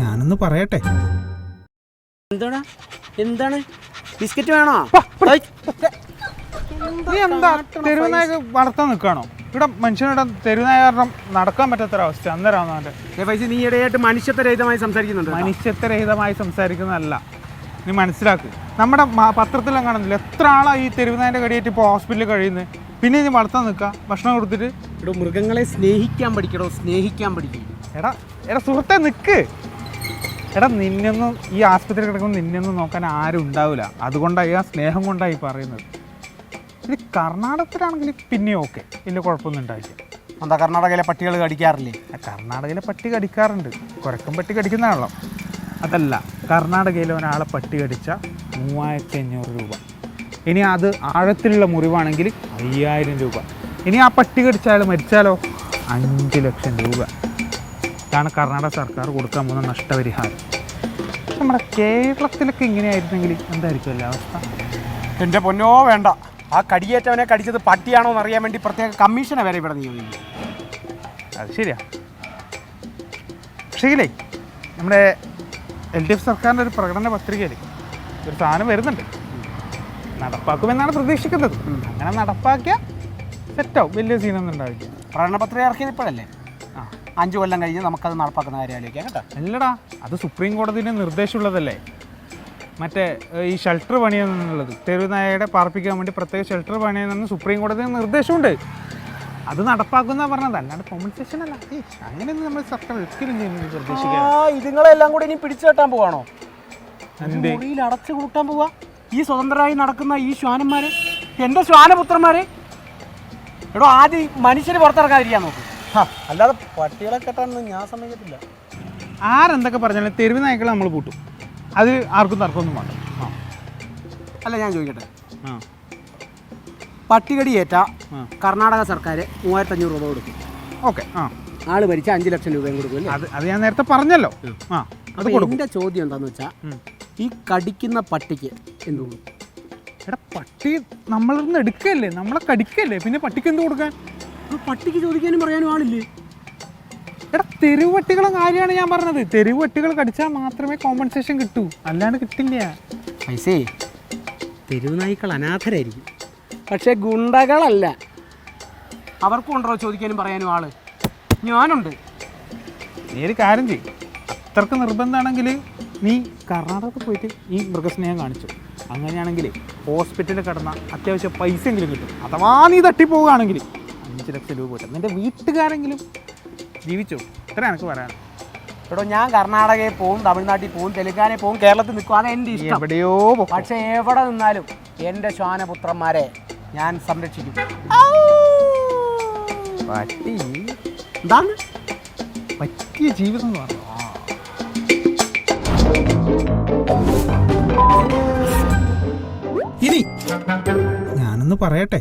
ഞാനൊന്ന് പറയട്ടെ. എന്താണ് ബിസ്ക്കറ്റ് വേണോ? നീ എന്താ തെരുവുനായ വളർത്താൻ നിൽക്കുകയാണോ? ഇവിടെ മനുഷ്യനിവിടെ തെരുവുനായ കാരണം നടക്കാൻ പറ്റാത്തൊരവസ്ഥ. അന്നേരമാണ് പൈസ നീ ഇടയായിട്ട് മനുഷ്യത്വരഹിതമായി സംസാരിക്കുന്നുണ്ട്. മനുഷ്യത്വരഹിതമായി സംസാരിക്കുന്നതല്ല, നീ മനസ്സിലാക്ക്. നമ്മുടെ പത്രത്തിലും കാണുന്നില്ല എത്ര ആളാണ് ഈ തെരുവുനായൻ്റെ കടിയേറ്റ് ഇപ്പോൾ ഹോസ്പിറ്റലിൽ കഴിയുന്നത്. പിന്നെ നീ വളർത്താൻ നിൽക്കുക, ഭക്ഷണം കൊടുത്തിട്ട്. ഇവിടെ മൃഗങ്ങളെ സ്നേഹിക്കാൻ പഠിക്കണോ, സ്നേഹിക്കാൻ പഠിക്കും. എടാ സുഹൃത്തെ നിൽക്ക്. എടാ നിന്നൊന്നും ഈ ആസ്പത്രി കിടക്കുമ്പോൾ നിന്നൊന്നും നോക്കാൻ ആരും ഉണ്ടാവില്ല. അതുകൊണ്ടാണ് ആ സ്നേഹം കൊണ്ടായി പറയുന്നത്. ഇത് കർണാടകത്തിലാണെങ്കിൽ പിന്നെ ഓക്കെ, വലിയ കുഴപ്പമൊന്നും ഉണ്ടാവില്ല. എന്താ കർണാടകയിലെ പട്ടികൾ കടിക്കാറില്ലേ? കർണാടകയിലെ പട്ടി കടിക്കാറുണ്ട്, കുരക്കും പട്ടി കടിക്കുന്നതാണല്ലോ. അതല്ല, കർണാടകയിലെ ഒരാളെ പട്ടി കടിച്ച 3500 രൂപ. ഇനി അത് ആഴത്തിലുള്ള മുറിവാണെങ്കിൽ 5000 രൂപ. ഇനി ആ പട്ടി കടിച്ചാൽ മരിച്ചാലോ 5 ലക്ഷം രൂപ. ഇതാണ് കർണാടക സർക്കാർ കൊടുക്കാൻ പോകുന്ന നഷ്ടപരിഹാരം. നമ്മുടെ കേരളത്തിലൊക്കെ ഇങ്ങനെയായിരുന്നെങ്കിൽ എന്തായിരിക്കും അല്ലേ അവസ്ഥ? എൻ്റെ പൊന്നോ വേണ്ട. ആ കടിയേറ്റവനെ കടിച്ചത് പട്ടിയാണോ എന്ന് അറിയാൻ വേണ്ടി പ്രത്യേക കമ്മീഷനെ വരെ ഇവിടെ നിയോഗിക്കും. അത് ശരിയാ. പക്ഷേങ്കിലേ നമ്മുടെ LDF സർക്കാരിൻ്റെ ഒരു പ്രകടന പത്രികയിൽ ഒരു സാധനം വരുന്നുണ്ട്, നടപ്പാക്കുമെന്നാണ് പ്രതീക്ഷിക്കുന്നത്. അങ്ങനെ നടപ്പാക്കിയാൽ സെറ്റാവും, വലിയ സീനൊന്നും ഉണ്ടാവില്ല. പ്രകടന പത്രിക ഇറക്കിയത് ഇപ്പോഴല്ലേ? 5 കൊല്ലം കഴിഞ്ഞ് നമുക്കത് നടപ്പാക്കുന്ന കാര്യം ആലോചിക്കാം കേട്ടോ. അല്ലടാ, അത് സുപ്രീം കോടതിൻ്റെ നിർദ്ദേശമുള്ളതല്ലേ. മറ്റേ ഈ ഷെൽട്ടർ പണിയെന്നുള്ളത്, തെരുവുനായയുടെ പാർപ്പിക്കാൻ വേണ്ടി പ്രത്യേക ഷെൽട്ടർ പണിയെന്ന് സുപ്രീം കോടതിയുടെ നിർദ്ദേശമുണ്ട്. അത് നടപ്പാക്കുന്ന പറഞ്ഞത്, അല്ലാണ്ട് കോമ്പൻസേഷൻ അല്ല. അങ്ങനെയൊന്നും നമ്മൾ സർക്കാർ ഒരിക്കലും പ്രതീക്ഷിക്കാം. ഇതുങ്ങളെല്ലാം കൂടി ഇനി പിടിച്ചു കെട്ടാൻ പോവാണോ? മുറിയിൽ അടച്ചു കൂട്ടാൻ പോവാ ഈ സ്വതന്ത്രരായി നടക്കുന്ന ഈ ശ്വാനന്മാരെ, എൻ്റെ ശ്വാനപുത്രന്മാരെ. എടോ ആദ്യം മനുഷ്യന് പുറത്തിറക്കാതിരിക്കാൻ നോക്കും. അല്ലാതെ പട്ടികളെ കെട്ടാനൊന്നും ഞാൻ സമ്മതിക്കത്തില്ല. ആരെന്തൊക്കെ പറഞ്ഞാലും തെരുവ് നായ്ക്കളെ നമ്മൾ പൂട്ടും, അത് ആർക്കും തർക്കമൊന്നും വേണ്ട. അല്ല ഞാൻ ചോദിക്കട്ടെ, പട്ടികടിയേറ്റ കർണാടക സർക്കാർ 3500 രൂപ കൊടുക്കും. ഓക്കെ, ആള് ഭരിച്ച 5 ലക്ഷം രൂപയും കൊടുക്കും. അത് ഞാൻ നേരത്തെ പറഞ്ഞല്ലോ. എൻ്റെ ചോദ്യം എന്താന്ന് വെച്ചാൽ, ഈ കടിക്കുന്ന പട്ടിക്ക് എന്ത് കൊടുക്കും? എടാ പട്ടി നമ്മളിന്ന് എടുക്കല്ലേ, നമ്മളെ കടിക്കല്ലേ, പിന്നെ പട്ടിക്ക് എന്ത് കൊടുക്കാൻ? പട്ടിക്ക് ചോദിക്കാനും പറയാനും ആളില്ലേ? എടാ തെരുവ് പട്ടികളെ കാര്യമാണ് ഞാൻ പറഞ്ഞത്. തെരുവ് പട്ടികൾ കടിച്ചാൽ മാത്രമേ കോമ്പൻസേഷൻ കിട്ടൂ, അല്ലാണ്ട് കിട്ടില്ല. പൈസേ, തെരുവ് നായ്ക്കൾ അനാഥരായിരിക്കും, പക്ഷെ ഗുണ്ടകളല്ല. അവർക്കും ഉണ്ടോ ചോദിക്കാനും പറയാനും ആള്? ഞാനുണ്ട്. നീ ഒരു കാര്യം ചെയ്യും, അത്രക്ക് നിർബന്ധമാണെങ്കിൽ നീ കർണാടകത്തിൽ പോയിട്ട് ഈ മൃഗസ്നേഹം കാണിച്ചു. അങ്ങനെയാണെങ്കിൽ ഹോസ്പിറ്റലിൽ കിടന്ന അത്യാവശ്യം പൈസ എങ്കിലും കിട്ടും. അഥവാ നീ തട്ടിപ്പോവുകയാണെങ്കിൽ 5 ലക്ഷം രൂപ കിട്ടും. നിൻ്റെ വീട്ടുകാരെങ്കിലും ജീവിച്ചോ. ഇത്ര എനിക്ക് പറയാൻ. എടോ ഞാൻ കർണാടകയിൽ പോവും, തമിഴ്നാട്ടിൽ പോവും, തെലുങ്കാനയിൽ പോവും, കേരളത്തിൽ നിൽക്കും, അതെൻ്റെ ഇഷ്ടം. എവിടെയോ. പക്ഷെ എവിടെ നിന്നാലും എൻ്റെ ശ്വാനപുത്രന്മാരെ ഞാൻ സംരക്ഷിക്കും. പട്ടി എന്താണ് പറ്റിയ ജീവിതം എന്ന് പറഞ്ഞു. ഇനി ഞാനൊന്ന് പറയട്ടെ.